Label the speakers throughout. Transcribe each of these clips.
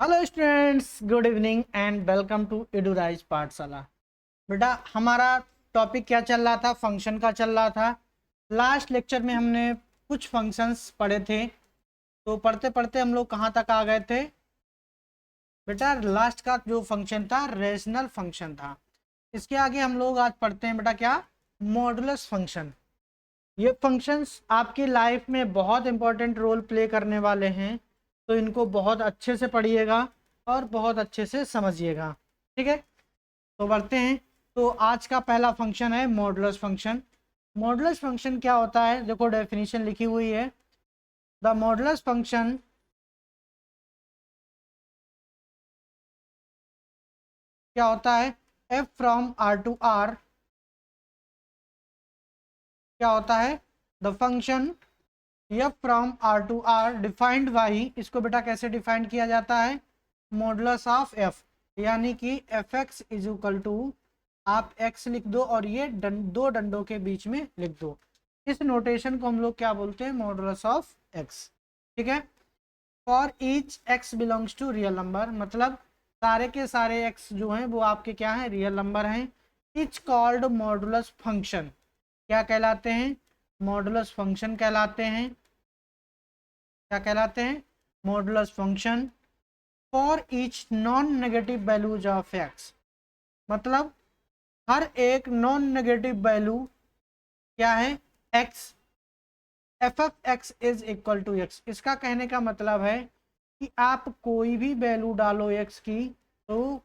Speaker 1: Hello students, good evening and welcome to Edurise Pathshala. बेटा, हमारा topic क्या चल रहा था? फंक्शन का चल रहा था। लास्ट लेक्चर में हमने कुछ फंक्शंस पढ़े थे। तो पढ़ते पढ़ते हम लोग कहाँ तक आ गए थे बेटा? लास्ट का जो फंक्शन था रेशनल फंक्शन था। इसके आगे हम लोग आज पढ़ते हैं बेटा क्या? Modulus function. ये फंक्शंस आपकी लाइफ में बहुत इंपॉर्टेंट रोल प्ले करने वाले हैं, तो इनको बहुत अच्छे से पढ़िएगा और बहुत अच्छे से समझिएगा। ठीक है, तो बढ़ते हैं। तो आज का पहला फंक्शन है मॉडुलस फंक्शन। मॉडुलस फंक्शन क्या होता है? देखो, डेफिनेशन लिखी हुई है। द मॉडुलस फंक्शन क्या होता है? F from R to R क्या होता है? The function f from R to R defined by, इसको बेटा कैसे डिफाइंड किया जाता है? मॉडुलस ऑफ एफ, यानी कि f x is equal to, आप एक्स लिख दो और ये दो डंडों के बीच में लिख दो। इस नोटेशन को हम लोग क्या बोलते हैं? Modulus of x. ठीक है। For each x belongs to real number, मतलब सारे के सारे एक्स जो हैं वो आपके क्या हैं? रियल नंबर हैं। इच कॉल्ड मॉडुलस फंक्शन, क्या कहलाते हैं? मॉडुलस फंक्शन कहलाते हैं। क्या कहलाते हैं? Modulus function. For each non negative values of x, मतलब हर एक नॉन नेगेटिव वैल्यू क्या है? X. F f x is equal to x, इसका कहने का मतलब है कि आप कोई भी वैल्यू डालो एक्स की, तो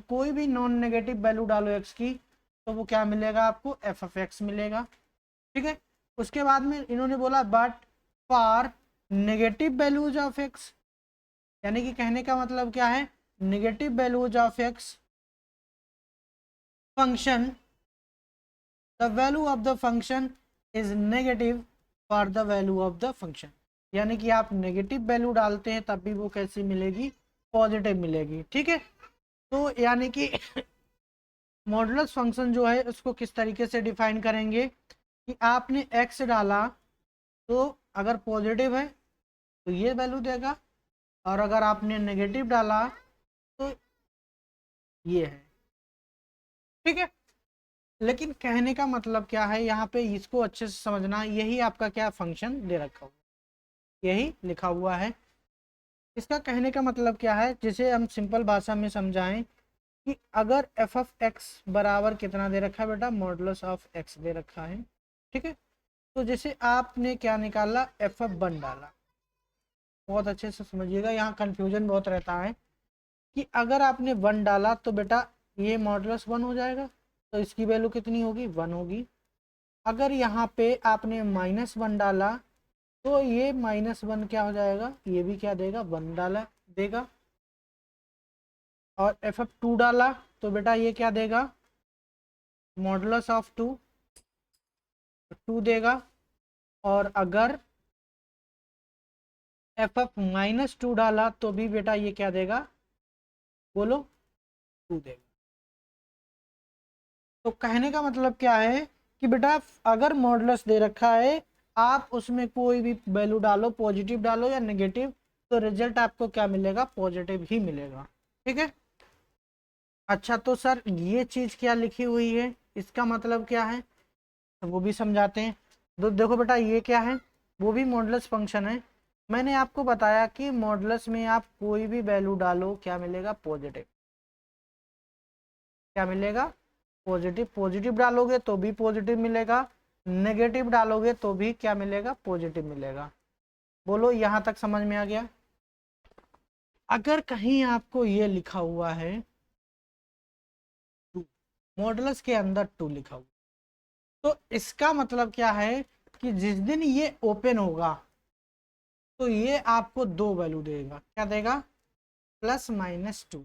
Speaker 1: कोई भी नॉन नेगेटिव वैल्यू डालो एक्स की, तो वो क्या मिलेगा आपको? एफ एफ एक्स मिलेगा। ठीक है। उसके बाद में इन्होंने बोला but for negative values of x, यानी कि कहने का मतलब क्या है? Negative values of x function, the value of the function is negative for the value of the function, यानी कि आप नेगेटिव वैल्यू डालते हैं तब भी वो कैसी मिलेगी? पॉजिटिव मिलेगी। ठीक है। तो यानी कि मॉडुलस फंक्शन जो है उसको किस तरीके से डिफाइन करेंगे कि आपने एक्स डाला तो अगर पॉजिटिव है तो ये वैल्यू देगा, और अगर आपने नेगेटिव डाला तो ये है। ठीक है। लेकिन कहने का मतलब क्या है यहाँ पे? इसको अच्छे से समझना। यही आपका क्या फंक्शन दे रखा हुआ, यही लिखा हुआ है। इसका कहने का मतलब क्या है, जिसे हम सिंपल भाषा में समझाएं कि अगर एफ ऑफ एक्स बराबर कितना दे रखा है बेटा? मॉडुलस ऑफ एक्स दे रखा है। ठीक है। तो जैसे आपने क्या निकाला? एफ ऑफ वन डाला। बहुत अच्छे से समझिएगा, यहाँ कंफ्यूजन बहुत रहता है कि अगर आपने वन डाला तो बेटा ये मॉडुलस वन हो जाएगा, तो इसकी वैल्यू कितनी होगी? वन होगी। अगर यहाँ पे आपने माइनस वन डाला तो ये माइनस वन क्या हो जाएगा? ये भी क्या देगा? वन डाला देगा। और एफ एफ टू डाला तो बेटा ये क्या देगा? मॉडुलस ऑफ टू, टू देगा। और अगर एफ एफ माइनस टू डाला तो भी बेटा ये क्या देगा? बोलो, टू देगा। तो कहने का मतलब क्या है कि बेटा अगर मॉडुलस दे रखा है, आप उसमें कोई भी वैल्यू डालो, पॉजिटिव डालो या नेगेटिव, तो रिजल्ट आपको क्या मिलेगा? पॉजिटिव ही मिलेगा। ठीक है। अच्छा, तो सर ये चीज क्या लिखी हुई है, इसका मतलब क्या है? तो वो भी समझाते हैं। तो देखो बेटा, ये क्या है? वो भी मॉडुलस फंक्शन है। मैंने आपको बताया कि मॉडुलस में आप कोई भी वैल्यू डालो क्या मिलेगा? पॉजिटिव। क्या मिलेगा? पॉजिटिव। पॉजिटिव डालोगे तो भी पॉजिटिव मिलेगा, नेगेटिव डालोगे तो भी क्या मिलेगा? पॉजिटिव मिलेगा। बोलो, यहां तक समझ में आ गया? अगर कहीं आपको ये लिखा हुआ है टू, मॉडुलस के अंदर टू लिखा हुआ, तो इसका मतलब क्या है कि जिस दिन ये ओपन होगा तो ये आपको दो वैल्यू देगा। क्या देगा? Plus minus two.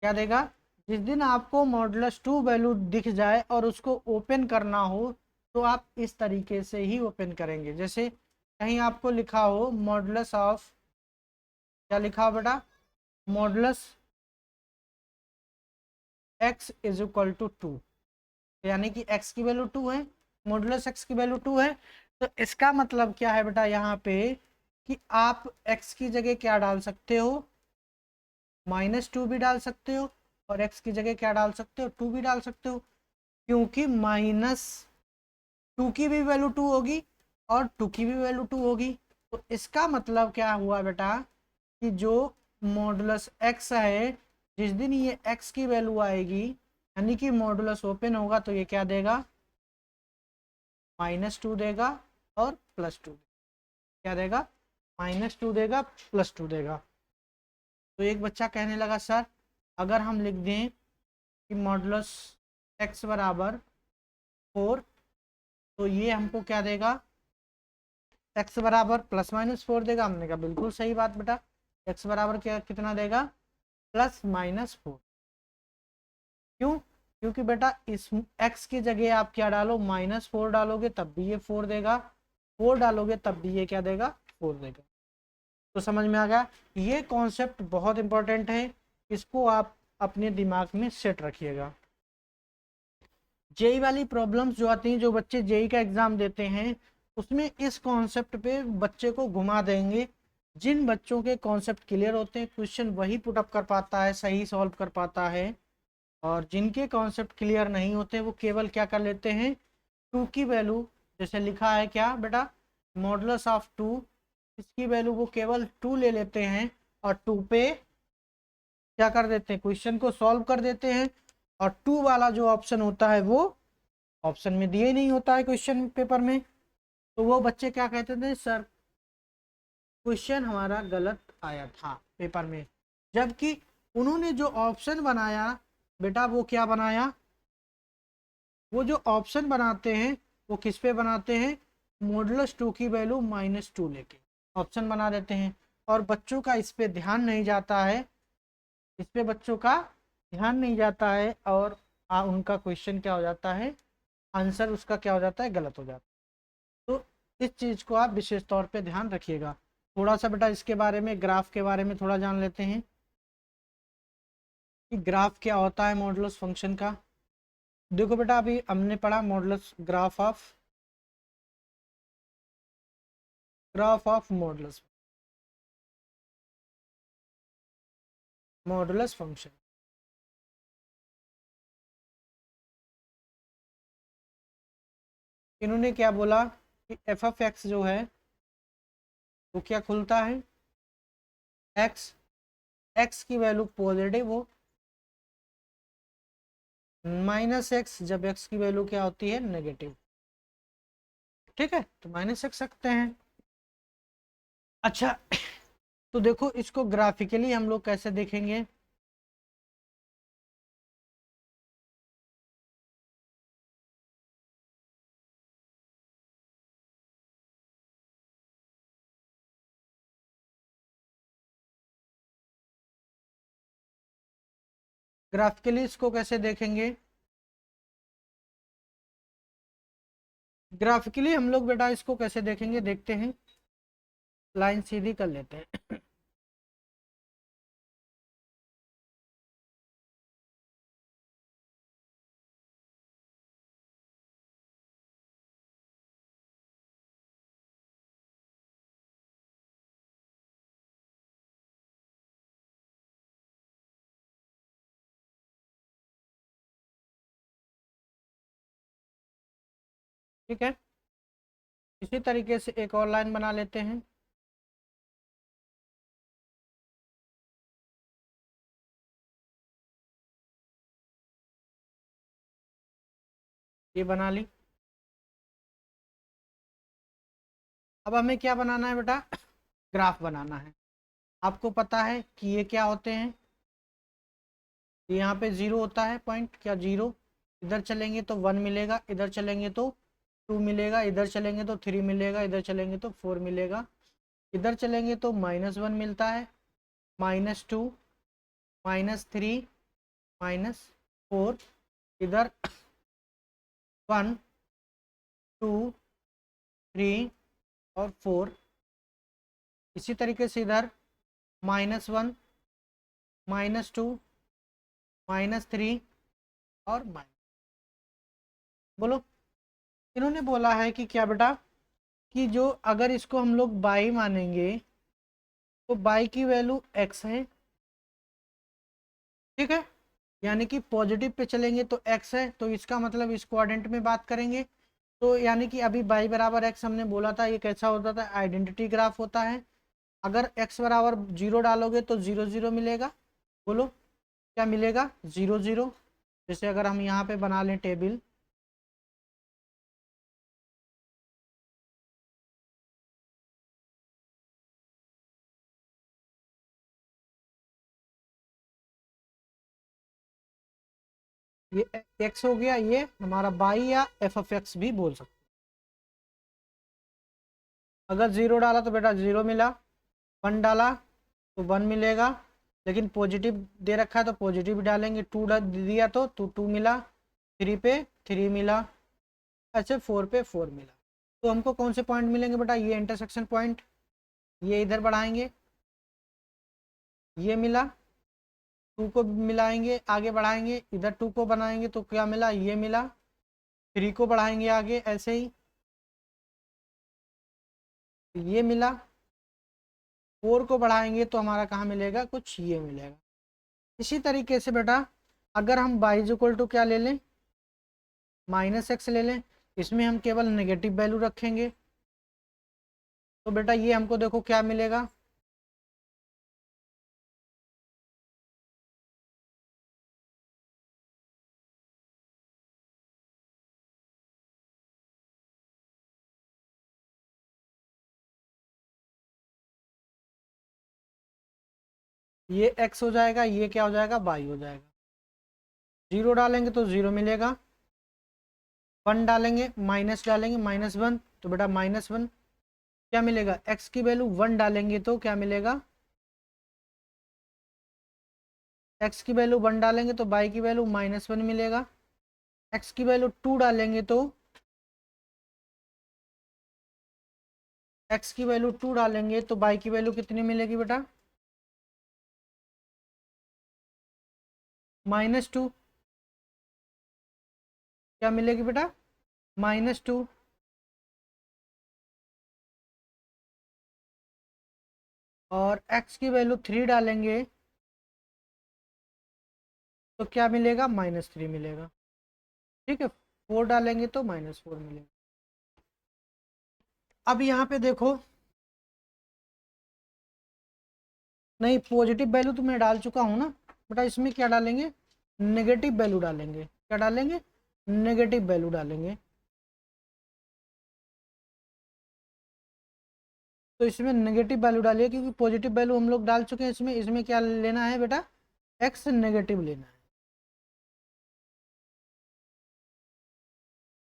Speaker 1: क्या देगा? जिस दिन आपको मॉडुलस टू वैल्यू दिख जाए और उसको ओपन करना हो, तो आप इस तरीके से ही ओपन करेंगे। जैसे कहीं आपको लिखा हो मॉडुलस ऑफ, क्या लिखा हो बेटा? Modulus x is equal to two, यानी कि एक्स की वैल्यू टू है, मॉडुलस एक्स की वैल्यू टू है। तो इसका मतलब क्या है बेटा? यहाँ पे कि आप x की जगह क्या डाल सकते हो, -2 भी डाल सकते हो, और x की जगह क्या डाल सकते हो, 2 भी डाल सकते हो, क्योंकि -2 की भी वैल्यू 2 होगी और 2 की भी वैल्यू 2 होगी। तो इसका मतलब क्या हुआ बेटा कि जो मॉडुलस x है, जिस दिन ये x की वैल्यू आएगी यानी कि मॉडुलस ओपन होगा तो ये क्या देगा, -2 देगा और +2, क्या देगा, -2 देगा, +2 देगा। तो एक बच्चा कहने लगा सर अगर हम लिख दें कि मॉडुलस x बराबर 4, तो ये हमको क्या देगा, x बराबर +-4 देगा। हमने कहा बिल्कुल सही बात बेटा, x बराबर क्या कितना देगा, +-4। क्यों, क्योंकि बेटा इस x की जगह आप क्या डालो, -4 डालोगे तब भी ये 4 देगा, 4 डालोगे तब भी ये क्या देगा, 4 देगा। तो समझ में आ गया, ये कॉन्सेप्ट बहुत इंपॉर्टेंट है, इसको आप अपने दिमाग में सेट रखिएगा। जेई वाली प्रॉब्लम्स जो आती हैं, जो बच्चे जेई का एग्जाम देते हैं उसमें इस कॉन्सेप्ट पे बच्चे को घुमा देंगे। जिन बच्चों के कॉन्सेप्ट क्लियर होते हैं क्वेश्चन वही पुटअप कर पाता है, सही सॉल्व कर पाता है, और जिनके कॉन्सेप्ट क्लियर नहीं होते वो केवल क्या कर लेते हैं, 2 की वैल्यू, जैसे लिखा है क्या बेटा, मॉडुलस ऑफ 2, इसकी वैल्यू वो केवल 2 ले लेते हैं और 2 पे क्या कर देते हैं, क्वेश्चन को सॉल्व कर देते हैं, और 2 वाला जो ऑप्शन होता है वो ऑप्शन में दिए ही नहीं होता है क्वेश्चन पेपर में। तो वो बच्चे क्या कहते थे, सर क्वेश्चन हमारा गलत आया था पेपर में, जबकि उन्होंने जो ऑप्शन बनाया बेटा वो क्या बनाया, वो जो ऑप्शन बनाते हैं वो किस पे बनाते हैं, मॉडुलस 2 की वैल्यू -2 लेके ऑप्शन बना देते हैं, और बच्चों का इस पे ध्यान नहीं जाता है, इस पे बच्चों का ध्यान नहीं जाता है, और उनका क्वेश्चन क्या हो जाता है, आंसर उसका क्या हो जाता है, गलत हो जाता है। तो इस चीज़ को आप विशेष तौर पे ध्यान रखिएगा। थोड़ा सा बेटा इसके बारे में, ग्राफ के बारे में थोड़ा जान लेते हैं कि ग्राफ क्या होता है मॉडुलस फंक्शन का। देखो बेटा अभी हमने पढ़ा modulus, graph of modulus function. इन्होंने क्या बोला कि एफ ऑफ एक्स जो है वो क्या खुलता है, एक्स, एक्स की वैल्यू पॉजिटिव हो, -x जब x की वैल्यू क्या होती है, नेगेटिव। ठीक है, तो -x रखते हैं। अच्छा तो देखो इसको ग्राफिकली हम लोग कैसे देखेंगे, ग्राफिकली इसको कैसे देखेंगे, ग्राफिकली हम लोग बेटा इसको कैसे देखेंगे, देखते हैं, लाइन सीधी कर लेते हैं। ठीक है, इसी तरीके से एक और लाइन बना लेते हैं, ये बना ली। अब हमें क्या बनाना है बेटा, ग्राफ बनाना है। आपको पता है कि ये क्या होते हैं, यहाँ पे 0 होता है पॉइंट, क्या 0, इधर चलेंगे तो 1 मिलेगा, इधर चलेंगे तो 2 मिलेगा, इधर चलेंगे तो 3 मिलेगा, इधर चलेंगे तो 4 मिलेगा, इधर चलेंगे तो -1 मिलता है, -2, -3, -4, इधर 1, 2, 3 और 4, इसी तरीके से इधर -1, -2, -3 और बोलो। इन्होंने बोला है कि क्या बेटा, कि जो अगर इसको हम लोग बाई मानेंगे तो बाई की वैल्यू एक्स है, ठीक है, यानी कि पॉजिटिव पे चलेंगे तो एक्स है, तो इसका मतलब इस क्वाड्रेंट में बात करेंगे तो यानी कि अभी बाई बराबर एक्स हमने बोला था, ये कैसा होता था, आइडेंटिटी ग्राफ होता है। अगर एक्स बराबर जीरो डालोगे तो जीरो जीरो मिलेगा, बोलो क्या मिलेगा, जीरो जीरो। जैसे अगर हम यहाँ पे बना लें टेबल, ये एक्स हो गया, ये हमारा बाई या एफ ऑफ एक्स भी बोल सकते। अगर जीरो डाला तो बेटा जीरो मिला, वन डाला तो वन मिलेगा, लेकिन पॉजिटिव दे रखा है तो पॉजिटिव डालेंगे, टू दिया तो टू मिला, थ्री पे थ्री मिला, अच्छा फोर पे फोर मिला। तो हमको कौन से पॉइंट मिलेंगे बेटा, ये इंटरसेक्शन पॉइंट, ये इधर बढ़ाएंगे, ये मिला, टू को मिलाएंगे आगे बढ़ाएंगे, इधर टू को बनाएंगे तो क्या मिला, ये मिला, थ्री को बढ़ाएंगे आगे ऐसे ही, ये मिला, फोर को बढ़ाएंगे तो हमारा कहाँ मिलेगा, कुछ ये मिलेगा। इसी तरीके से बेटा अगर हम y इज इक्वल टू क्या ले लें, माइनस एक्स ले लें, इसमें हम केवल नेगेटिव वैल्यू रखेंगे तो बेटा ये हमको देखो क्या मिलेगा, ये x हो जाएगा, ये क्या हो जाएगा, y हो जाएगा। जीरो डालेंगे तो जीरो मिलेगा, वन डालेंगे माइनस डालेंगे माइनस वन तो बेटा माइनस वन क्या मिलेगा, x की वैल्यू वन डालेंगे तो क्या मिलेगा, x की वैल्यू वन डालेंगे तो y की वैल्यू माइनस वन मिलेगा, x की वैल्यू टू डालेंगे तो x की वैल्यू टू डालेंगे तो y की वैल्यू कितनी मिलेगी बेटा, माइनस टू, क्या मिलेगी बेटा, माइनस टू। और x की वैल्यू थ्री डालेंगे तो क्या मिलेगा, माइनस थ्री मिलेगा, ठीक है, फोर डालेंगे तो माइनस फोर मिलेगा। अब यहाँ पे देखो, नहीं पॉजिटिव वैल्यू तो मैं डाल चुका हूँ ना बेटा, इसमें क्या डालेंगे, नेगेटिव वैल्यू डालेंगे, क्या डालेंगे, नेगेटिव वैल्यू डालेंगे। तो इसमें नेगेटिव वैल्यू डालिए क्योंकि पॉजिटिव वैल्यू हम लोग डाल चुके हैं, इसमें इसमें क्या लेना है बेटा, एक्स नेगेटिव लेना है,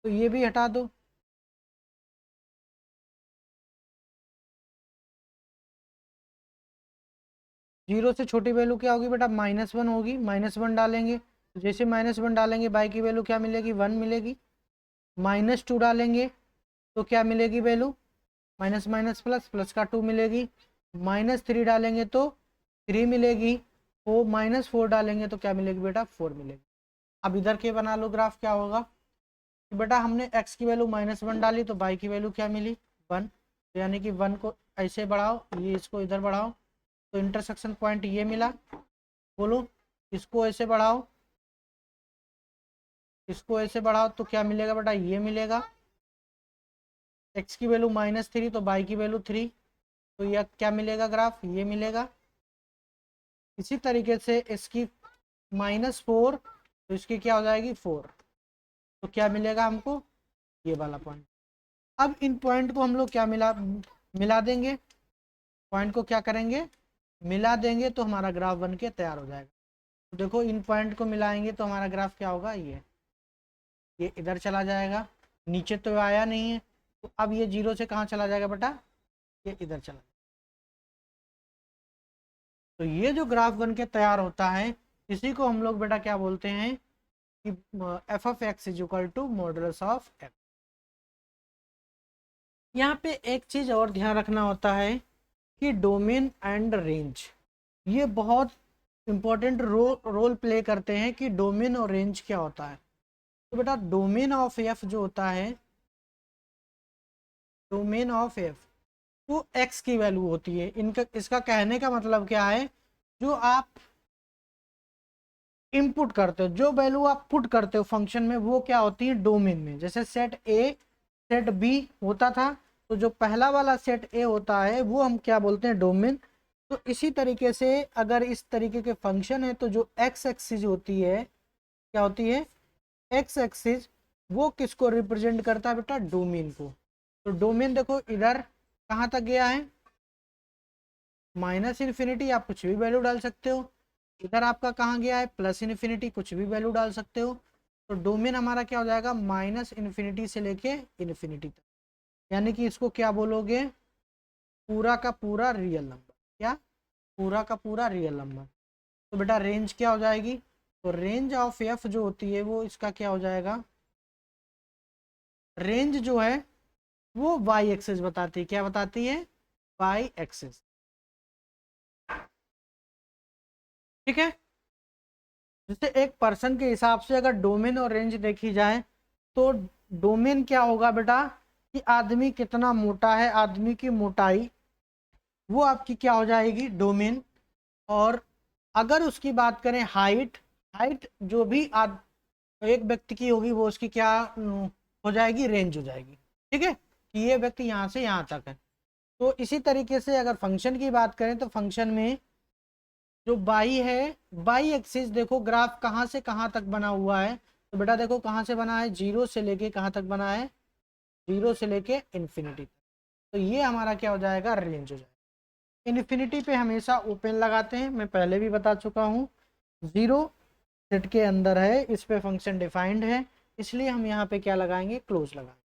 Speaker 1: तो ये भी हटा दो। जीरो से छोटी वैल्यू क्या होगी बेटा, माइनस वन होगी, माइनस वन डालेंगे तो जैसे माइनस वन डालेंगे बाई की वैल्यू क्या मिलेगी, वन मिलेगी, माइनस टू डालेंगे तो क्या मिलेगी value, minus minus plus, plus का टू मिलेगी, माइनस थ्री डालेंगे तो थ्री मिलेगी, फोर माइनस फोर डालेंगे तो क्या मिलेगी बेटा, फोर मिलेगी। अब इधर के बना लो ग्राफ, क्या होगा कि बेटा हमने x की वैल्यू माइनस वन डाली तो y की वैल्यू क्या मिली, वन, तो यानी कि वन को ऐसे बढ़ाओ, ये इसको इधर बढ़ाओ तो इंटरसेक्शन पॉइंट ये मिला, बोलो इसको ऐसे बढ़ाओ, इसको ऐसे बढ़ाओ तो क्या मिलेगा बेटा, ये मिलेगा, x की वैल्यू माइनस थ्री तो y की वैल्यू थ्री, तो यह क्या मिलेगा ग्राफ, ये मिलेगा। इसी तरीके से इसकी माइनस फोर तो इसकी क्या हो जाएगी, फोर, तो क्या मिलेगा हमको, ये वाला पॉइंट। अब इन पॉइंट को हम लोग क्या मिला देंगे, पॉइंट को क्या करेंगे, मिला देंगे तो हमारा ग्राफ बन के तैयार हो जाएगा। तो देखो इन पॉइंट को मिलाएंगे तो हमारा ग्राफ क्या होगा, ये इधर चला जाएगा, नीचे तो आया नहीं है, तो अब ये जीरो से कहाँ चला जाएगा बेटा, ये इधर चला, तो ये जो ग्राफ बन के तैयार होता है इसी को हम लोग बेटा क्या बोलते हैं कि f of x is equal to modulus of x. यहाँ पे एक चीज और ध्यान रखना होता है कि डोमेन एंड रेंज, ये बहुत इंपॉर्टेंट रोल प्ले करते हैं कि डोमेन और रेंज क्या होता है। तो बेटा डोमेन ऑफ एफ जो होता है डोमेन ऑफ एफ, तो एक्स की वैल्यू होती है इनका। इसका कहने का मतलब क्या है, जो आप इनपुट करते हो, जो वैल्यू आप पुट करते हो फंक्शन में, वो क्या होती है डोमेन में। जैसे सेट ए सेट बी होता था, तो जो पहला वाला सेट ए होता है वो हम क्या बोलते हैं डोमेन। तो इसी तरीके से अगर इस तरीके के फंक्शन है, तो जो एक्स एक्सिस होती है क्या होती है, एक्स एक्सिस वो किसको रिप्रेजेंट करता है बेटा, डोमेन को। तो डोमेन देखो इधर कहाँ तक गया है, माइनस इन्फिनिटी, आप कुछ भी वैल्यू डाल सकते हो। इधर आपका कहाँ गया है, प्लस इन्फिनिटी, कुछ भी वैल्यू डाल सकते हो। तो डोमेन हमारा क्या हो जाएगा, माइनस इन्फिनिटी से लेके इन्फिनिटी तक, यानी कि इसको क्या बोलोगे, पूरा का पूरा रियल नंबर। क्या, पूरा का पूरा रियल नंबर। तो बेटा रेंज क्या हो जाएगी, तो रेंज ऑफ एफ जो होती है वो इसका क्या हो जाएगा, रेंज जो है वो वाई एक्सिस बताती है। क्या बताती है, वाई एक्सिस। ठीक है। जैसे एक पर्सन के हिसाब से अगर डोमेन और रेंज देखी जाए, तो डोमेन क्या होगा बेटा, कि आदमी कितना मोटा है, आदमी की मोटाई, वो आपकी क्या हो जाएगी डोमेन। और अगर उसकी बात करें हाइट, हाइट जो भी एक व्यक्ति की होगी वो उसकी क्या हो जाएगी, रेंज हो जाएगी। ठीक है, कि ये व्यक्ति यहाँ से यहाँ तक है। तो इसी तरीके से अगर फंक्शन की बात करें, तो फंक्शन में जो बाई है, बाई एक्सिस देखो ग्राफ कहाँ से कहाँ तक बना हुआ है। तो बेटा देखो कहाँ से बना है, जीरो से लेके कहाँ तक बना है, जीरो से लेके इन्फिनिटी तक। तो ये हमारा क्या हो जाएगा, रेंज हो जाएगा। इन्फिनिटी पे हमेशा ओपन लगाते हैं, मैं पहले भी बता चुका हूँ। जीरो सेट के अंदर है, इस पे फंक्शन डिफाइंड है, इसलिए हम यहाँ पे क्या लगाएंगे, क्लोज लगाएंगे।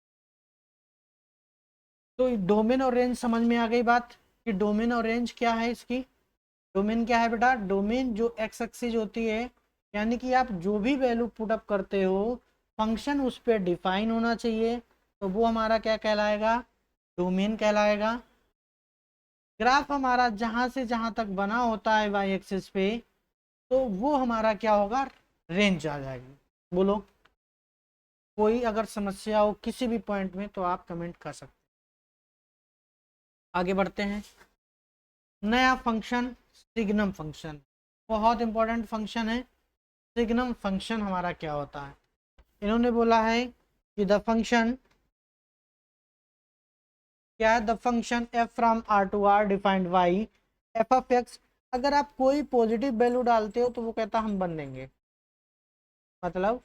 Speaker 1: तो डोमेन और रेंज समझ में आ गई बात, कि डोमेन और रेंज क्या है इसकी। डोमेन क्या है बेटा, डोमेन जो एक्स एक्सिस होती है, यानी कि आप जो भी वैल्यू पुट अप करते हो, फंक्शन उस पर डिफाइन होना चाहिए, तो वो हमारा क्या कहलाएगा, डोमेन कहलाएगा। ग्राफ हमारा जहाँ से जहाँ तक बना होता है वाई एक्सिस पे, तो वो हमारा क्या होगा, रेंज आ जाएगी। बोलो, कोई अगर समस्या हो किसी भी पॉइंट में तो आप कमेंट कर सकते हैं। आगे बढ़ते हैं। नया फंक्शन सिग्नम फंक्शन, बहुत इंपॉर्टेंट फंक्शन है। सिग्नम फंक्शन हमारा क्या होता है, इन्होंने बोला है कि द फंक्शन क्या है, the function f from R to R defined by f of x. अगर आप कोई पॉजिटिव वैल्यू डालते हो तो वो कहता हम वन देंगे। मतलब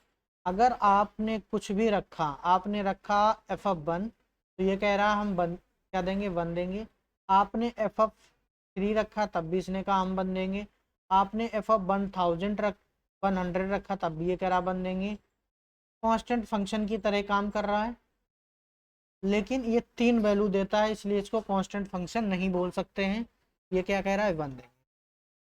Speaker 1: अगर आपने कुछ भी रखा, आपने रखा एफ ऑफ वन, तो ये कह रहा हम वन क्या देंगे, वन देंगे। आपने एफ ऑफ थ्री रखा, तब भी इसने कहा हम वन देंगे। आपने एफ ऑफ 1000 100 रखा, तब भी ये कह रहा वन देंगे। कांस्टेंट फंक्शन की तरह काम कर रहा है, लेकिन ये तीन वैल्यू देता है, इसलिए इसको कांस्टेंट फंक्शन नहीं बोल सकते हैं। ये क्या कह रहा है, वन देंगे।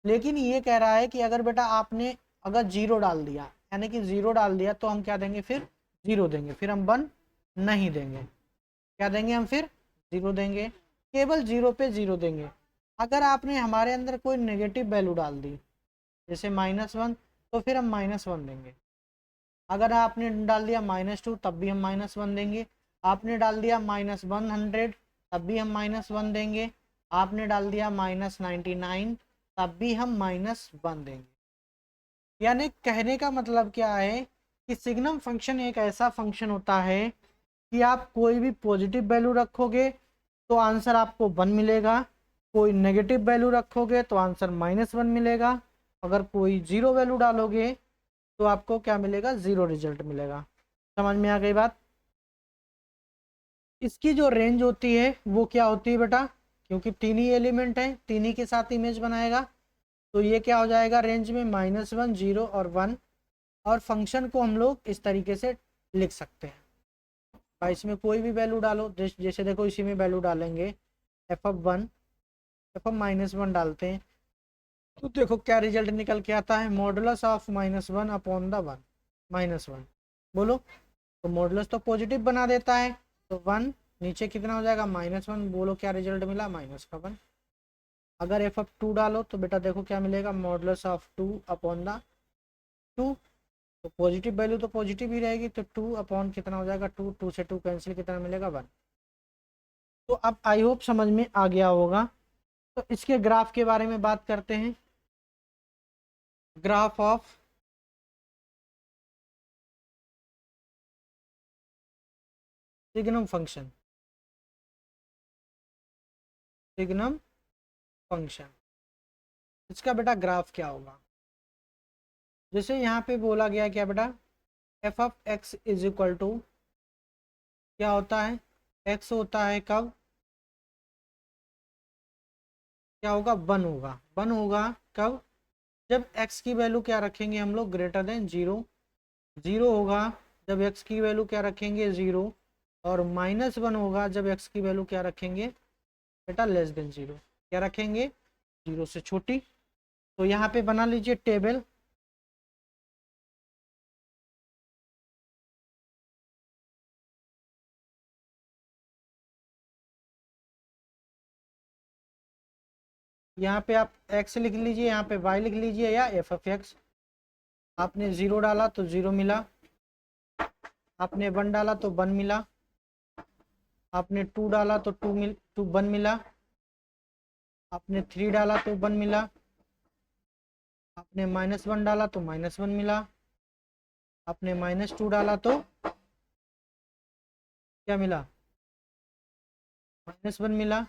Speaker 1: लेकिन ये कह रहा है कि अगर बेटा आपने अगर जीरो डाल दिया, यानी कि जीरो डाल दिया, तो हम क्या देंगे, फिर जीरो देंगे, फिर हम वन नहीं देंगे। क्या देंगे हम, फिर जीरो देंगे, केवल जीरो पे जीरो देंगे। अगर आपने हमारे अंदर कोई नेगेटिव वैल्यू डाल दी, जैसे -1, तो फिर हम -1 देंगे। अगर आपने डाल दिया -2, तब भी हम -1 देंगे। आपने डाल दिया -100, तब भी हम -1 देंगे। आपने डाल दिया -99, तब भी हम -1 देंगे। यानी कहने का मतलब क्या है, कि सिग्नम फंक्शन एक ऐसा फंक्शन होता है कि आप कोई भी पॉजिटिव वैल्यू रखोगे तो आंसर आपको 1 मिलेगा, कोई नेगेटिव वैल्यू रखोगे तो आंसर -1 मिलेगा, अगर कोई जीरो वैल्यू डालोगे तो आपको क्या मिलेगा, जीरो रिजल्ट मिलेगा। समझ में आ गई बात। इसकी जो रेंज होती है वो क्या होती है बेटा, क्योंकि तीन ही एलिमेंट हैं, तीन ही के साथ इमेज बनाएगा, तो ये क्या हो जाएगा रेंज में, -1 0 और 1। और फंक्शन को हम लोग इस तरीके से लिख सकते हैं, और इसमें कोई भी वैल्यू डालो, जैसे देखो इसी में वैल्यू डालेंगे, एफ ऑफ 1, एफ ऑफ -1 डालते हैं, तो देखो क्या रिजल्ट निकल के आता है, मॉडुलस ऑफ -1 अपॉन द 1, -1। बोलो, तो मॉडुलस तो पॉजिटिव बना देता है, तो 1 नीचे कितना हो जाएगा, -1। बोलो क्या रिजल्ट मिला, -1। अगर एफ ऑफ 2 डालो तो बेटा देखो क्या मिलेगा, मॉडुलस ऑफ 2 अपॉन द 2। तो पॉजिटिव वैल्यू तो पॉजिटिव ही रहेगी, तो 2 अपॉन कितना हो जाएगा, 2, 2 से 2 कैंसिल, कितना मिलेगा, 1। तो अब आई होप समझ में आ गया होगा। तो इसके ग्राफ के बारे में बात करते हैं। Graph of signum function, signum function, इसका बेटा ग्राफ क्या होगा? जैसे यहाँ पे बोला गया क्या बेटा, f of x is equal to क्या होता है, एक्स होता है कब, क्या होगा, वन होगा। वन होगा कब, जब एक्स की वैल्यू क्या रखेंगे हम लोग, ग्रेटर देन जीरो। जीरो होगा जब एक्स की वैल्यू क्या रखेंगे, जीरो। और माइनस वन होगा जब एक्स की वैल्यू क्या रखेंगे बेटा, लेस देन जीरो। क्या रखेंगे, जीरो से छोटी। तो यहाँ पे बना लीजिए टेबल। यहाँ पे आप x लिख लीजिए, यहाँ पे y लिख लीजिए, या एफ ऑफ एक्स। आपने जीरो डाला तो जीरो मिला, आपने वन डाला तो वन मिला, आपने टू डाला तो टू वन मिला, आपने थ्री डाला तो वन मिला, आपने माइनस वन डाला तो माइनस वन मिला, आपने माइनस टू डाला तो क्या मिला, माइनस वन मिला,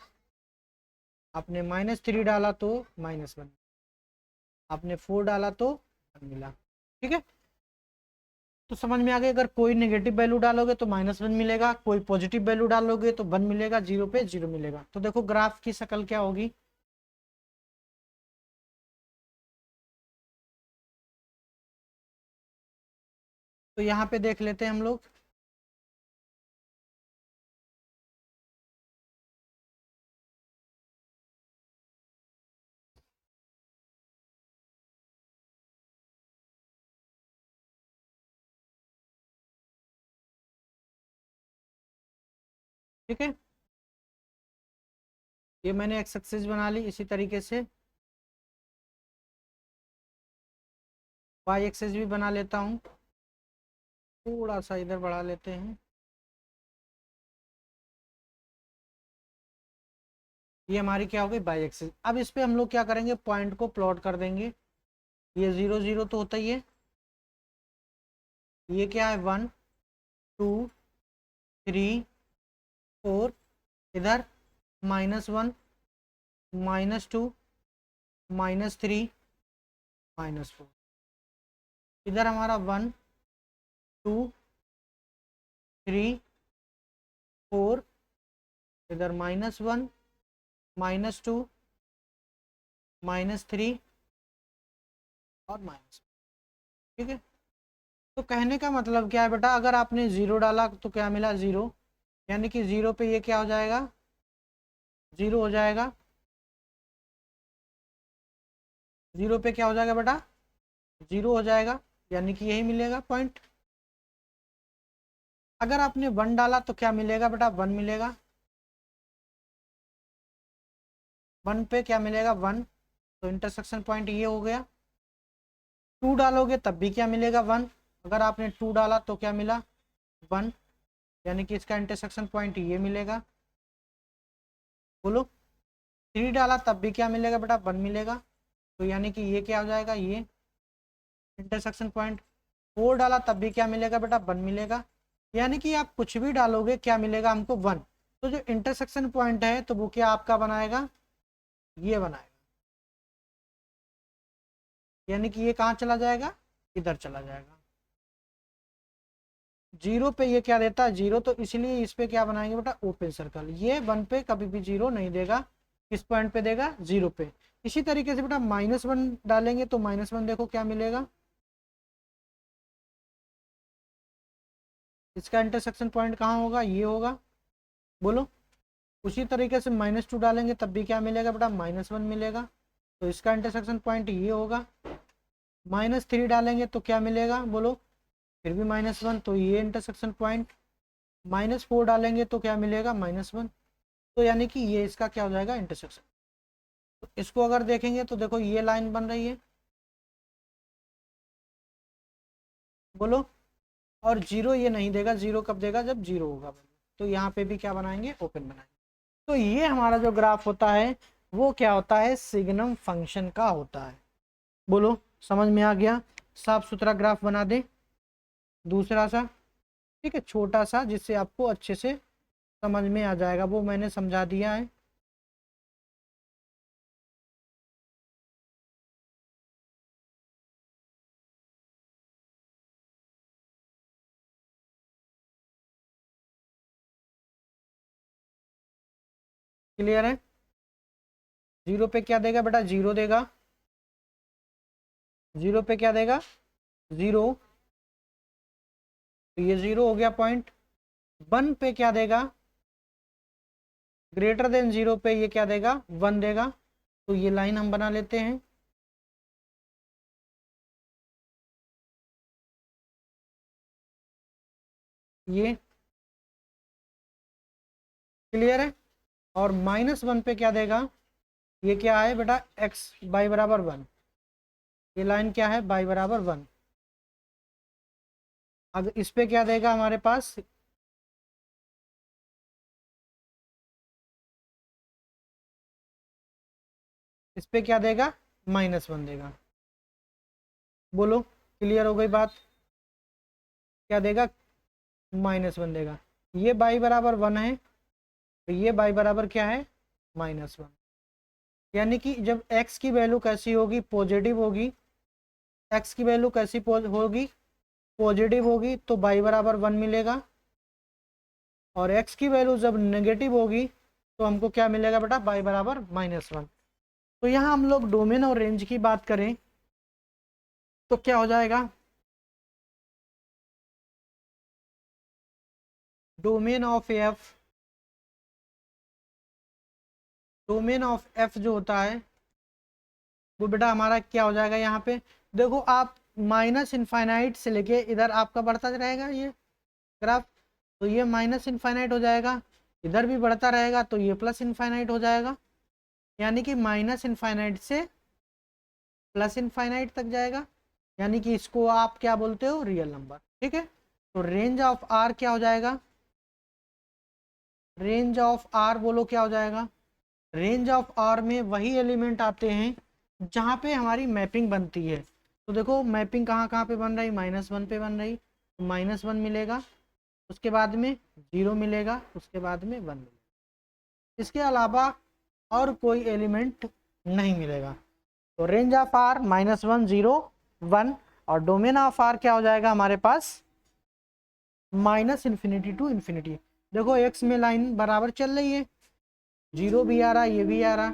Speaker 1: आपने माइनस थ्री डाला तो माइनस वन, आपने फोर डाला तो वन मिला। ठीक है, तो समझ में आ गया। अगर कोई नेगेटिव वैल्यू डालोगे तो माइनस वन मिलेगा, कोई पॉजिटिव वैल्यू डालोगे तो वन मिलेगा, जीरो पे जीरो मिलेगा। तो देखो ग्राफ की शक्ल क्या होगी। तो यहाँ पे देख लेते हैं हम लोग। ठीक है, ये मैंने एक्स एक्सिस बना ली। इसी तरीके से वाई एक्सिस भी बना लेता हूँ। थोड़ा सा इधर बढ़ा लेते हैं। ये हमारी क्या हो गई, बाई एक्सिस। अब इस पे हम लोग क्या करेंगे, पॉइंट को प्लॉट कर देंगे। ये जीरो जीरो तो होता ही है, ये क्या है, वन टू थ्री फोर, इधर minus one minus two minus three minus four, इधर हमारा वन टू थ्री फोर, इधर minus one minus two minus three और माइनस। ठीक है, तो कहने का मतलब क्या है बेटा, अगर आपने जीरो डाला तो क्या मिला, जीरो। यानी कि जीरो पे ये क्या हो जाएगा, जीरो हो जाएगा। जीरो पे क्या हो जाएगा बेटा, जीरो हो जाएगा, यानी कि यही मिलेगा पॉइंट। अगर आपने वन डाला तो क्या मिलेगा बेटा, वन मिलेगा। वन पे क्या मिलेगा, वन। तो इंटरसेक्शन पॉइंट ये हो गया। टू डालोगे तब भी क्या मिलेगा, वन। अगर आपने टू डाला तो क्या मिला, वन। यानी कि इसका इंटरसेक्शन पॉइंट ये मिलेगा। बोलो, थ्री डाला तब भी क्या मिलेगा बेटा, वन मिलेगा। तो यानी कि ये क्या हो जाएगा, ये इंटरसेक्शन पॉइंट। फोर डाला तब भी क्या मिलेगा बेटा, वन मिलेगा। यानी कि आप कुछ भी डालोगे क्या मिलेगा हमको, वन। तो जो इंटरसेक्शन पॉइंट है तो वो क्या आपका बनाएगा, ये बनाएगा। यानी कि ये कहाँ चला जाएगा, इधर चला जाएगा। जीरो पे ये क्या देता है, जीरो। तो इसलिए इस पे क्या बनाएंगे बेटा, ओपन सर्कल। ये वन पे कभी भी जीरो नहीं देगा, किस पॉइंट पे देगा, जीरो पे। इसी तरीके से बेटा माइनस वन डालेंगे तो माइनस वन देखो क्या मिलेगा, इसका इंटरसेक्शन पॉइंट कहाँ होगा, ये होगा। बोलो, उसी तरीके से माइनस टू डालेंगे तब भी क्या मिलेगा बेटा, माइनस वन मिलेगा। तो इसका इंटरसेक्शन पॉइंट ये होगा। माइनस थ्री डालेंगे तो क्या मिलेगा, बोलो, फिर भी माइनस वन। तो ये इंटरसेक्शन पॉइंट। माइनस फोर डालेंगे तो क्या मिलेगा, माइनस वन। तो यानी कि ये इसका क्या हो जाएगा, इंटरसेक्शन। तो इसको अगर देखेंगे तो देखो ये लाइन बन रही है। बोलो, और जीरो ये नहीं देगा, जीरो कब देगा, जब जीरो होगा। तो यहाँ पे भी क्या बनाएंगे, ओपन बनाएंगे। तो ये हमारा जो ग्राफ होता है वो क्या होता है, सिग्नम फंक्शन का होता है। बोलो समझ में आ गया? साफ सुथरा ग्राफ बना दे दूसरा सा, ठीक है, छोटा सा, जिससे आपको अच्छे से समझ में आ जाएगा, वो मैंने समझा दिया है। क्लियर है? जीरो पे क्या देगा बेटा, जीरो देगा। जीरो पे क्या देगा, जीरो, तो ये जीरो हो गया पॉइंट। वन पे क्या देगा, ग्रेटर देन जीरो पे ये क्या देगा, वन देगा। तो ये लाइन हम बना लेते हैं। ये क्लियर है? और माइनस वन पे क्या देगा, ये क्या है बेटा, एक्स बाई बराबर वन। ये लाइन क्या है, बाई बराबर वन। अब इस पे क्या देगा हमारे पास, इस पे क्या देगा, माइनस वन देगा। बोलो क्लियर हो गई बात? क्या देगा, माइनस वन देगा। ये बाई बराबर वन है, तो ये बाई बराबर क्या है, माइनस वन। यानी कि जब x की वैल्यू कैसी होगी, पॉजिटिव होगी, x की वैल्यू कैसी होगी, पॉजिटिव होगी, तो बाई बराबर वन मिलेगा। और x की वैल्यू जब नेगेटिव होगी तो हमको क्या मिलेगा बेटा, बाई बराबर माइनस वन। तो यहाँ हम लोग डोमेन और रेंज की बात करें तो क्या हो जाएगा, domain of F, domain of F जो होता है वो बेटा हमारा क्या हो जाएगा, यहाँ पे देखो आप, माइनस इनफाइनाइट से लेके इधर आपका बढ़ता रहेगा ये ग्राफ, तो ये माइनस इनफाइनाइट हो जाएगा, इधर भी बढ़ता रहेगा तो ये प्लस इनफाइनाइट हो जाएगा। यानी कि माइनस इनफाइनाइट से प्लस इनफाइनाइट तक जाएगा, यानी कि इसको आप क्या बोलते हो, रियल नंबर, ठीक है। तो रेंज ऑफ आर क्या हो जाएगा, रेंज ऑफ आर बोलो क्या हो जाएगा, रेंज ऑफ आर में वही एलिमेंट आते हैं जहाँ पे हमारी मैपिंग बनती है। तो देखो मैपिंग कहाँ कहाँ पे बन रही, माइनस वन पे बन रही, तो माइनस वन मिलेगा, उसके बाद में जीरो मिलेगा, उसके बाद में वन मिलेगा, इसके अलावा और कोई एलिमेंट नहीं मिलेगा। तो range of R minus one, zero, one, और डोमेन ऑफ आर क्या हो जाएगा हमारे पास, माइनस इन्फिनिटी टू इन्फिनिटी। देखो एक्स में लाइन बराबर चल रही है, जीरो भी आ रहा, ये भी आ रहा।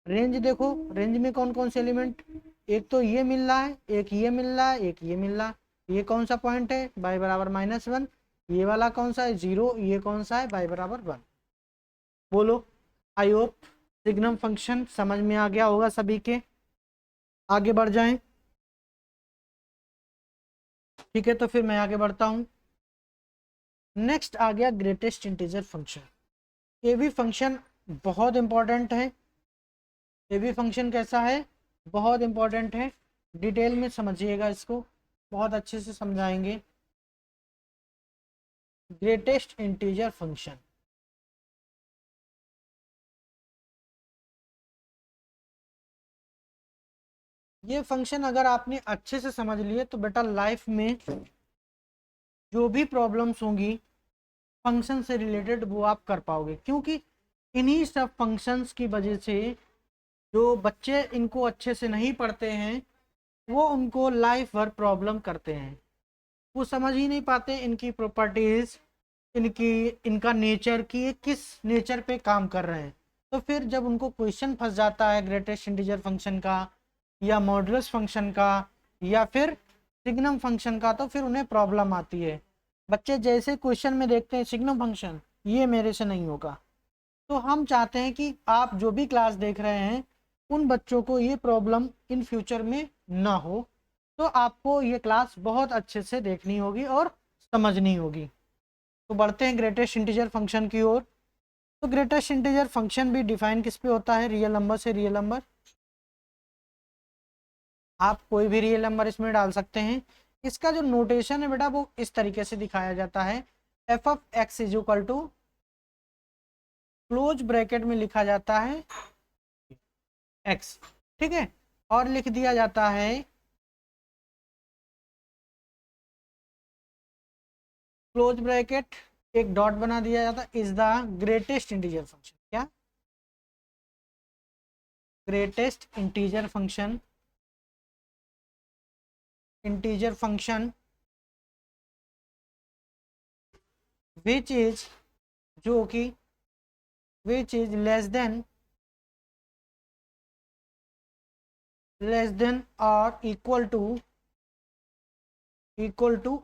Speaker 1: रेंज देखो, रेंज में कौन कौन से एलिमेंट, एक तो ये मिल रहा है, एक ये मिल रहा है, एक ये मिल रहा है। ये कौन सा पॉइंट है, बाई बराबर माइनस वन। ये वाला कौन सा है, जीरो। ये कौन सा है, बाई बराबर वन। बोलो, आई होप सिग्नम फंक्शन समझ में आ गया होगा सभी के। आगे बढ़ जाएं, ठीक है, तो फिर मैं आगे बढ़ता हूँ। नेक्स्ट आ गया ग्रेटेस्ट इंटीजर फंक्शन। ये भी फंक्शन बहुत इंपॉर्टेंट है। ये भी फंक्शन कैसा है, बहुत इंपॉर्टेंट है, डिटेल में समझिएगा इसको, बहुत अच्छे से समझाएंगे। ग्रेटेस्ट इंटीजर फंक्शन, ये फंक्शन अगर आपने अच्छे से समझ लिए तो बेटा लाइफ में जो भी प्रॉब्लम्स होंगी फंक्शन से रिलेटेड वो आप कर पाओगे, क्योंकि इन्हीं सब फंक्शंस की वजह से जो बच्चे इनको अच्छे से नहीं पढ़ते हैं वो उनको लाइफ भर प्रॉब्लम करते हैं। वो समझ ही नहीं पाते इनकी प्रॉपर्टीज, इनकी, इनका नेचर, कि ये किस नेचर पे काम कर रहे हैं। तो फिर जब उनको क्वेश्चन फंस जाता है ग्रेटेस्ट इंटीजर फंक्शन का, या मॉडुलस फंक्शन का, या फिर सिग्नम फंक्शन का, तो फिर उन्हें प्रॉब्लम आती है। बच्चे जैसे क्वेश्चन में देखते हैं सिग्नम फंक्शन, ये मेरे से नहीं होगा। तो हम चाहते हैं कि आप जो भी क्लास देख रहे हैं उन बच्चों को ये प्रॉब्लम इन फ्यूचर में ना हो। तो आपको ये क्लास बहुत अच्छे से देखनी होगी और समझनी होगी। तो बढ़ते हैं ग्रेटेस्ट इंटीजर फंक्शन की ओर। तो ग्रेटेस्ट इंटीजर फंक्शन भी डिफाइन किस पे होता है, रियल नंबर से। रियल नंबर, आप कोई भी रियल नंबर इसमें डाल सकते हैं। इसका जो नोटेशन है बेटा वो इस तरीके से दिखाया जाता है, F of x is equal to close bracket में लिखा जाता है x, ठीक है, और लिख दिया जाता है क्लोज ब्रैकेट, एक डॉट बना दिया जाता है, is the greatest integer function. क्या? Greatest integer function, integer function which is, जो कि विच इज लेस देन और इक्वल टू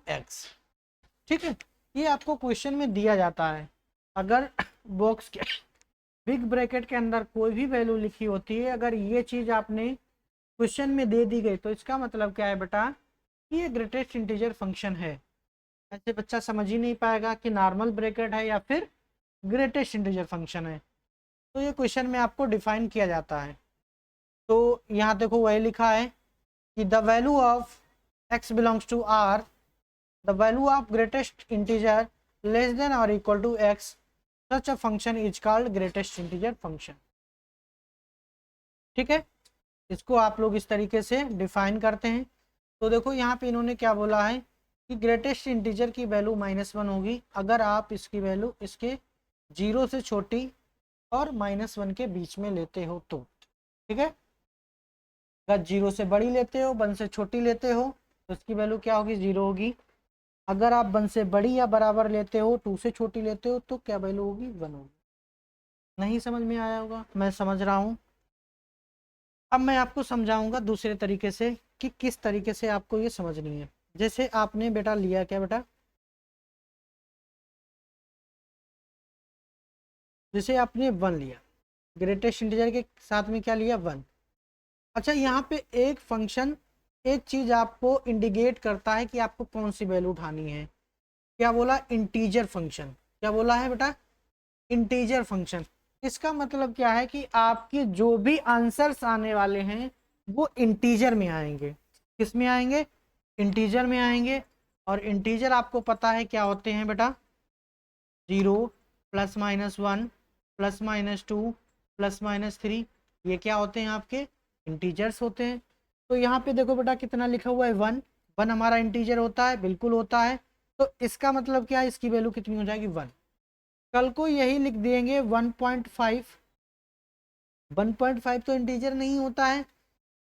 Speaker 1: x, ठीक है। ये आपको क्वेश्चन में दिया जाता है। अगर बॉक्स के बिग ब्रैकेट के अंदर कोई भी वैल्यू लिखी होती है, अगर ये चीज आपने क्वेश्चन में दे दी गई, तो इसका मतलब क्या है बेटा, ये ग्रेटेस्ट इंटीजर फंक्शन है। ऐसे बच्चा समझ ही नहीं पाएगा कि नॉर्मल ब्रैकेट है या फिर ग्रेटेस्ट इंटीजर फंक्शन है। तो ये क्वेश्चन में आपको डिफाइन किया जाता है। तो यहाँ देखो वही लिखा है कि the value of x belongs to r, the value of greatest integer less than और equal to x, such a function is called greatest integer function, ठीक है। इसको आप लोग इस तरीके से डिफाइन करते हैं। तो देखो यहाँ पे इन्होंने क्या बोला है कि ग्रेटेस्ट इंटीजर की वैल्यू -1 होगी अगर आप इसकी वैल्यू इसके 0 से छोटी और -1 के बीच में लेते हो तो, ठीक है। अगर 0 से बड़ी लेते हो, 1 से छोटी लेते हो, तो इसकी वैल्यू क्या होगी, 0 होगी। अगर आप 1 से बड़ी या बराबर लेते हो, 2 से छोटी लेते हो, तो क्या वैल्यू होगी, 1 होगी। नहीं समझ में आया होगा, मैं समझ रहा हूँ। अब मैं आपको समझाऊंगा दूसरे तरीके से कि किस तरीके से आपको ये समझनी है। जैसे आपने बेटा लिया, क्या बेटा, जैसे आपने 1 लिया, ग्रेटेस्ट इंटीजर के साथ में क्या लिया, 1। अच्छा, यहाँ पे एक फंक्शन, एक चीज आपको इंडिकेट करता है कि आपको कौन सी वैल्यू उठानी है। क्या बोला, इंटीजर फंक्शन। क्या बोला है बेटा, इंटीजर फंक्शन। इसका मतलब क्या है कि आपके जो भी आंसर्स आने वाले हैं वो इंटीजर में आएंगे। किस में आएंगे, इंटीजर में आएंगे। और इंटीजर आपको पता है क्या होते हैं बेटा, 0 +-1 +-2 +-3, ये क्या होते हैं, आपके इंटीजर्स होते हैं। तो यहाँ पे देखो बेटा कितना लिखा हुआ है, 1। 1 हमारा इंटीजर होता है, बिल्कुल होता है। तो इसका मतलब क्या है, इसकी वैल्यू कितनी हो जाएगी, 1। कल को यही लिख देंगे 1.5। 1.5 तो इंटीजर नहीं होता है,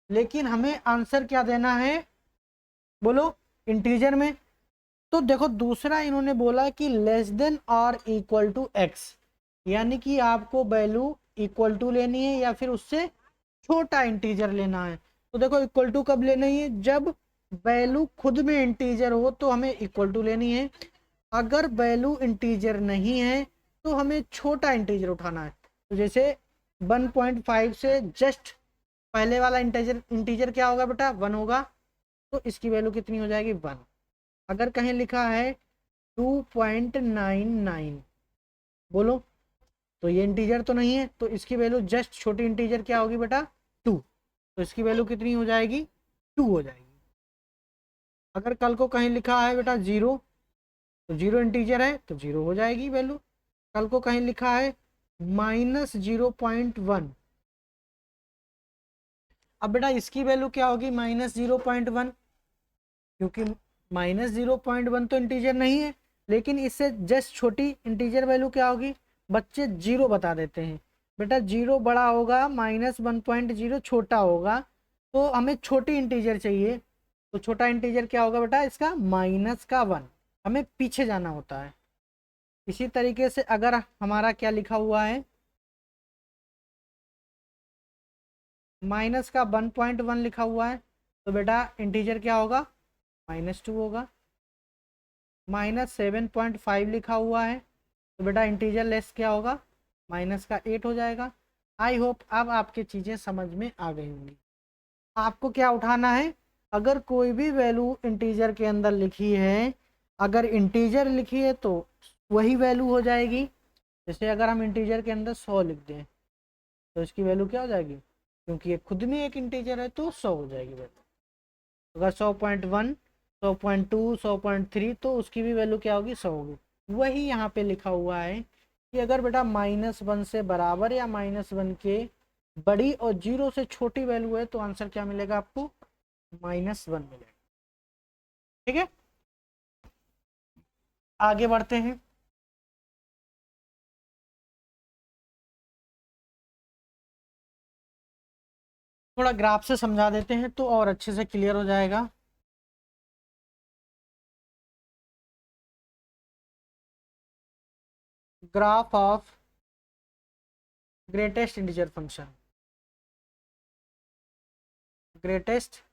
Speaker 1: लेकिन हमें आंसर क्या देना है, बोलो, इंटीजर में। तो देखो दूसरा इन्होंने बोला कि लेस देन और इक्वल टू x, यानी कि आपको वैल्यू इक्वल टू लेनी है या फिर उससे छोटा इंटीजर लेना है। तो देखो इक्वल टू कब लेनी है, जब वैल्यू खुद में इंटीजर हो तो हमें इक्वल टू लेनी है। अगर वैल्यू इंटीजर नहीं है तो हमें छोटा इंटीजर उठाना है। तो जैसे 1.5 से जस्ट पहले वाला इंटीजर क्या होगा बेटा, 1 होगा। तो इसकी वैल्यू कितनी हो जाएगी, 1। अगर कहीं लिखा है 2.99, बोलो, तो ये इंटीजर तो नहीं है, तो इसकी वैल्यू जस्ट छोटी इंटीजर क्या होगी बेटा, 2। तो इसकी वैल्यू कितनी हो जाएगी, 2 हो जाएगी। अगर कल को कहीं लिखा है बेटा 0, तो 0 इंटीजर है तो 0 हो जाएगी वैल्यू। कल को कहीं लिखा है -0.1, अब बेटा इसकी वैल्यू क्या होगी, -0.1, क्योंकि -0.1 तो इंटीजर नहीं है, लेकिन इससे जस्ट छोटी इंटीजर वैल्यू क्या होगी, बच्चे 0 बता देते हैं। बेटा 0 बड़ा होगा, -1.0 छोटा होगा, तो हमें छोटी इंटीजर चाहिए। तो छोटा इंटीजर क्या होगा बेटा, इसका -1, हमें पीछे जाना होता है। इसी तरीके से अगर हमारा क्या लिखा हुआ है, -1.1 लिखा हुआ है, तो बेटा इंटीजर क्या होगा, -2 होगा। -7.5 लिखा हुआ है, तो बेटा इंटीजर लेस क्या होगा, -8 हो जाएगा। आई होप अब आपके चीज़ें समझ में आ गई होंगी। आपको क्या उठाना है, अगर कोई भी वैल्यू इंटीजर के अंदर लिखी है, अगर इंटीजर लिखी है तो वही वैल्यू हो जाएगी। जैसे अगर हम इंटीजर के अंदर 100 लिख दें, तो इसकी वैल्यू क्या हो जाएगी, क्योंकि ये खुद में एक इंटीजर है तो 100 हो जाएगी वैल्यू। अगर 100.1, 100.2, 100.3, तो उसकी भी वैल्यू क्या होगी, 100 होगी। वही यहाँ पे लिखा हुआ है कि अगर बेटा -1 से बराबर या -1 के बड़ी और 0 से छोटी वैल्यू है तो आंसर क्या मिलेगा आपको? -1 मिलेगा। ठीक है, आगे बढ़ते हैं। थोड़ा ग्राफ से समझा देते हैं तो और अच्छे से क्लियर हो जाएगा। Graph of greatest integer function, greatest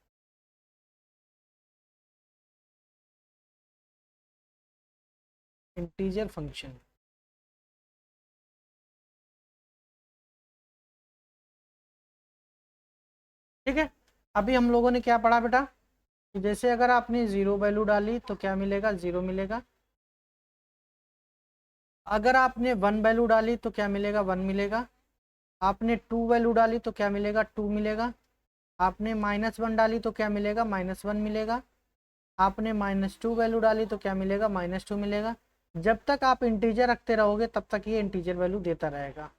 Speaker 1: integer function. ठीक है, अभी हम लोगों ने क्या पढ़ा बेटा कि जैसे अगर आपने 0 वैल्यू डाली तो क्या मिलेगा? 0 मिलेगा। अगर आपने 1 वैल्यू डाली तो क्या मिलेगा? 1 मिलेगा। आपने 2 वैल्यू डाली तो क्या मिलेगा? 2 मिलेगा। आपने -1 डाली तो क्या मिलेगा? -1 मिलेगा। आपने -2 वैल्यू डाली तो क्या मिलेगा? -2 मिलेगा। जब तक आप इंटीजर रखते रहोगे तब तक ये इंटीजर वैल्यू देता रहेगा।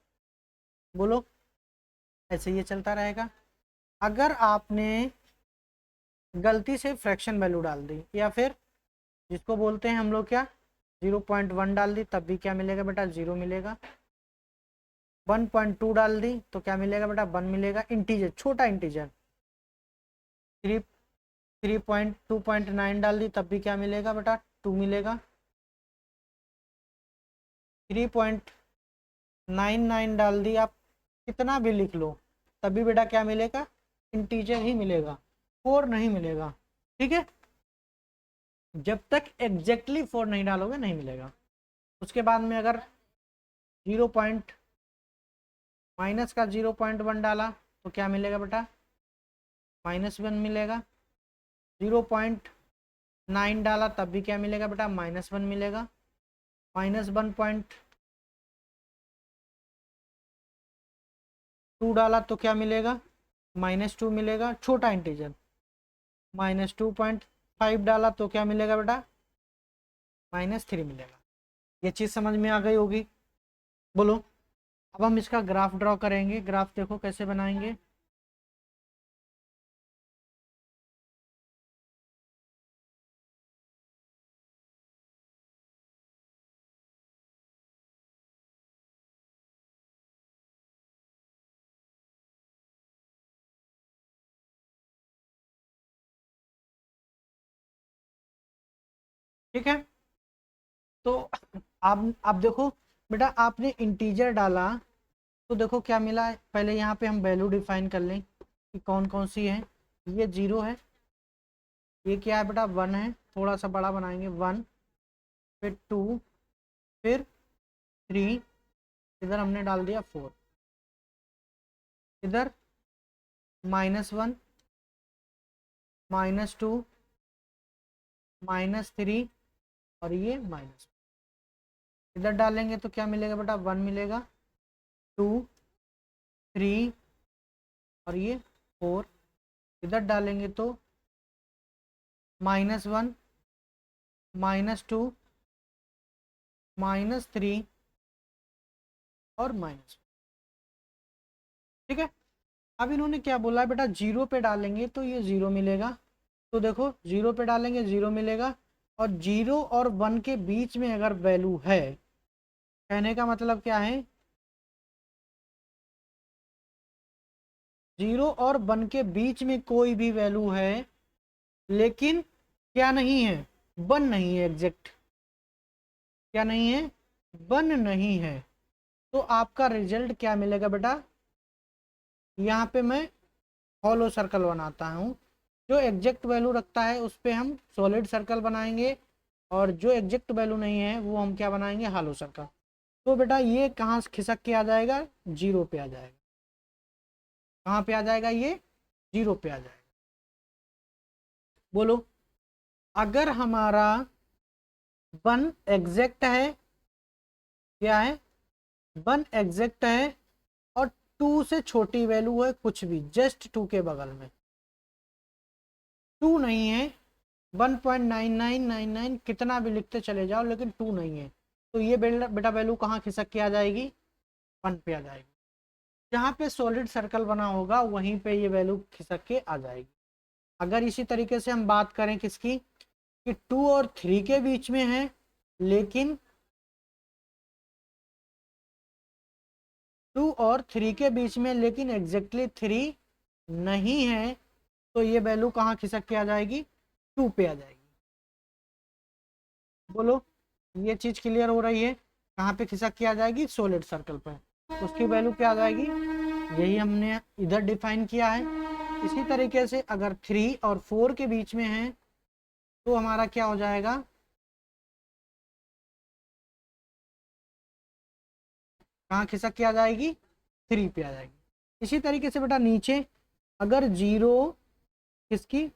Speaker 1: बोलो, ऐसे ये चलता रहेगा। अगर आपने गलती से फ्रैक्शन वैल्यू डाल दी या फिर जिसको बोलते हैं हम लोग क्या 0.1 डाल दी तब भी क्या मिलेगा बेटा? 0 मिलेगा। 1.2 डाल दी तो क्या मिलेगा बेटा? 1 मिलेगा। इंटीजर, छोटा इंटीजर। 3.2.9 डाल दी तब भी क्या मिलेगा बेटा? 2 मिलेगा। 3.99 डाल दी, आप कितना भी लिख लो तभी बेटा क्या मिलेगा? इंटीजर ही मिलेगा, 4 नहीं मिलेगा। ठीक है, जब तक एग्जैक्टली 4 नहीं डालोगे नहीं मिलेगा। उसके बाद में अगर 0 पॉइंट माइनस का 0.1 डाला तो क्या मिलेगा बेटा? -1 मिलेगा। 0.9 डाला तब भी क्या मिलेगा बेटा? -1 मिलेगा। -1.2 डाला तो क्या मिलेगा? -2 मिलेगा, छोटा इंटीजर। -2.5 डाला तो क्या मिलेगा बेटा? -3 मिलेगा। ये चीज़ समझ में आ गई होगी। बोलो, अब हम इसका ग्राफ ड्रॉ करेंगे। ग्राफ देखो कैसे बनाएंगे। ठीक है, तो आप देखो बेटा, आपने इंटीजर डाला तो देखो क्या मिला। पहले यहाँ पे हम वैल्यू डिफाइन कर लें कि कौन कौन सी है। ये 0 है, ये क्या है बेटा? 1 है। थोड़ा सा बड़ा बनाएंगे। 1, फिर 2, फिर 3, इधर हमने डाल दिया 4, इधर -1, -2, -3 और ये माइनस। इधर डालेंगे तो क्या मिलेगा बेटा? 1 मिलेगा। 2, 3 और ये 4। इधर डालेंगे तो -1, -2, -3 और माइनस। ठीक है, अब इन्होंने क्या बोला है बेटा? 0 पे डालेंगे तो ये 0 मिलेगा। तो देखो 0 पे डालेंगे 0 मिलेगा। और 0 और 1 के बीच में अगर वैल्यू है, कहने का मतलब क्या है? 0 और 1 के बीच में कोई भी वैल्यू है लेकिन क्या नहीं है? 1 नहीं है एग्जैक्ट। क्या नहीं है? 1 नहीं है। तो आपका रिजल्ट क्या मिलेगा बेटा? यहाँ पे मैं हॉलो सर्कल बनाता हूँ। जो एग्जैक्ट वैल्यू रखता है उस पर हम सॉलिड सर्कल बनाएंगे और जो एग्जैक्ट वैल्यू नहीं है वो हम क्या बनाएंगे? Hollow circle. तो बेटा ये कहाँ से खिसक के आ जाएगा? 0 पे आ जाएगा। कहाँ पे आ जाएगा? ये 0 पे आ जाएगा। बोलो, अगर हमारा 1 एग्जैक्ट है, क्या है? 1 एग्जैक्ट है और 2 से छोटी वैल्यू है कुछ भी, जस्ट 2 के बगल में। 2 नहीं है, 1.9999 कितना भी लिखते चले जाओ लेकिन 2 नहीं है। तो ये बेटा वैल्यू कहाँ खिसक के आ जाएगी, 1 पे आ जाएगी। जहाँ पे सॉलिड सर्कल बना होगा वहीं पे ये वैल्यू खिसक के आ जाएगी। अगर इसी तरीके से हम बात करें किसकी, कि 2 और 3 के बीच में है, लेकिन 2 और 3 के बीच में लेकिन एग्जैक्टली 3 नहीं है, तो ये वैल्यू कहाँ खिसक के आ जाएगी, 2 पे आ जाएगी। बोलो, ये चीज क्लियर हो रही है? कहाँ पे खिसक के आ जाएगी, सॉलिड सर्कल पर, उसकी वैल्यू क्या आ जाएगी, यही हमने इधर डिफाइन किया है। इसी तरीके से अगर 3 और 4 के बीच में है तो हमारा क्या हो जाएगा, कहाँ खिसक के आ जाएगी, 3 पे आ जाएगी। इसी तरीके से बेटा नीचे अगर 0 किसकी,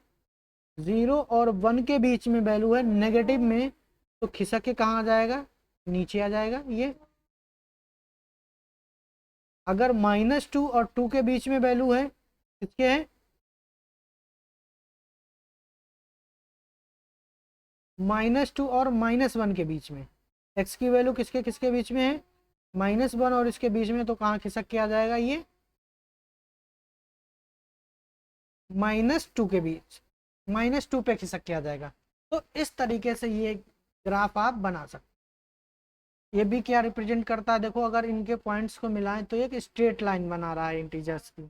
Speaker 1: 0 और 1 के बीच में वैल्यू है नेगेटिव में, तो खिसक के कहाँ आ जाएगा, नीचे आ जाएगा ये। अगर -2 और 2 के बीच में वैल्यू है, किसके है, -2 और -1 के बीच में, x की वैल्यू किसके किसके बीच में है, -1 और इसके बीच में, तो कहाँ खिसक के आ जाएगा ये, -2 के बीच, -2 पे खिसक के आ जाएगा। तो इस तरीके से ये ग्राफ आप बना सकते। ये भी क्या रिप्रेजेंट करता है, देखो अगर इनके पॉइंट्स को मिलाएं तो एक स्ट्रेट लाइन बना रहा है इंटीजर्स की।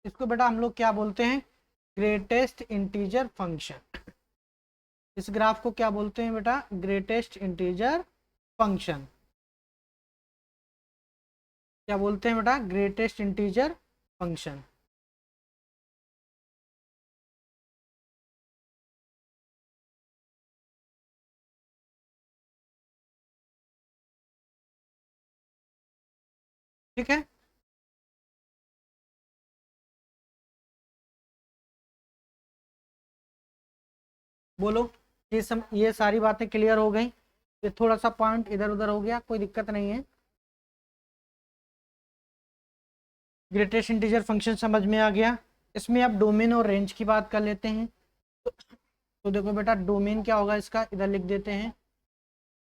Speaker 1: इसको बेटा हम लोग क्या बोलते हैं, ग्रेटेस्ट इंटीजर फंक्शन। इस ग्राफ को क्या बोलते हैं बेटा, ग्रेटेस्ट इंटीजर फंक्शन। क्या बोलते हैं बेटा, ग्रेटेस्ट इंटीजर फंक्शन। ठीक है, बोलो, ये सारी बातें क्लियर हो गई? ये थोड़ा सा पॉइंट इधर उधर हो गया, कोई दिक्कत नहीं है। ग्रेटेस्ट इंटीजर फंक्शन समझ में आ गया। इसमें अब डोमेन और रेंज की बात कर लेते हैं। तो देखो बेटा डोमेन क्या होगा इसका, इधर लिख देते हैं।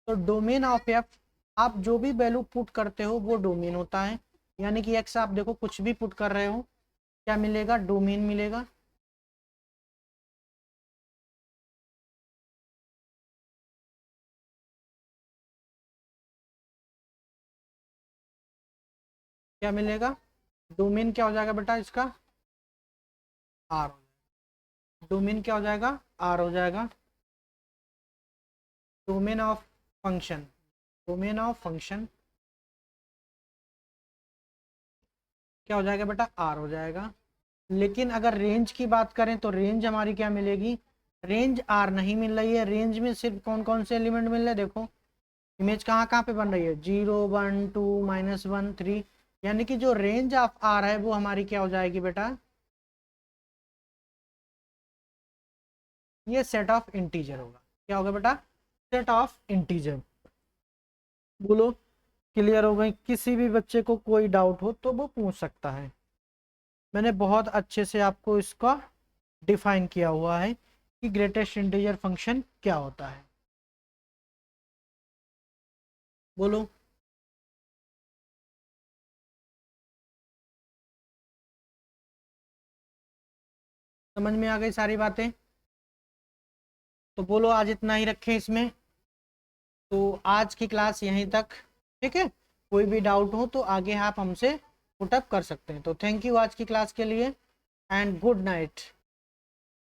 Speaker 1: तो डोमेन ऑफ एफ, आप जो भी वैल्यू पुट करते हो वो डोमेन होता है। यानी कि एक्स आप देखो कुछ भी पुट कर रहे हो, क्या मिलेगा, डोमेन मिलेगा। क्या मिलेगा, डोमेन क्या हो जाएगा बेटा इसका, आर। डोमेन क्या हो जाएगा, आर हो जाएगा। Domain of function, domain of function क्या हो जाएगा बेटा, आर हो जाएगा। लेकिन अगर रेंज की बात करें तो रेंज हमारी क्या मिलेगी, रेंज आर नहीं मिल रही है। रेंज में सिर्फ कौन कौन से एलिमेंट मिल रहे हैं, देखो इमेज कहाँ कहाँ पे बन रही है, 0 1 2 -1 3। यानी कि जो रेंज ऑफ आर है वो हमारी क्या हो जाएगी बेटा, ये सेट ऑफ इंटीजर होगा। क्या होगा बेटा, सेट ऑफ इंटीजर। बोलो, क्लियर हो गई? किसी भी बच्चे को कोई डाउट हो तो वो पूछ सकता है। मैंने बहुत अच्छे से आपको इसका डिफाइन किया हुआ है कि ग्रेटेस्ट इंटीजर फंक्शन क्या होता है। बोलो, समझ में आ गई सारी बातें? तो बोलो आज इतना ही रखें इसमें। तो आज की क्लास यहीं तक, ठीक है। कोई भी डाउट हो तो आगे आप हमसे पुटअप कर सकते हैं। तो थैंक यू आज की क्लास के लिए, एंड गुड नाइट।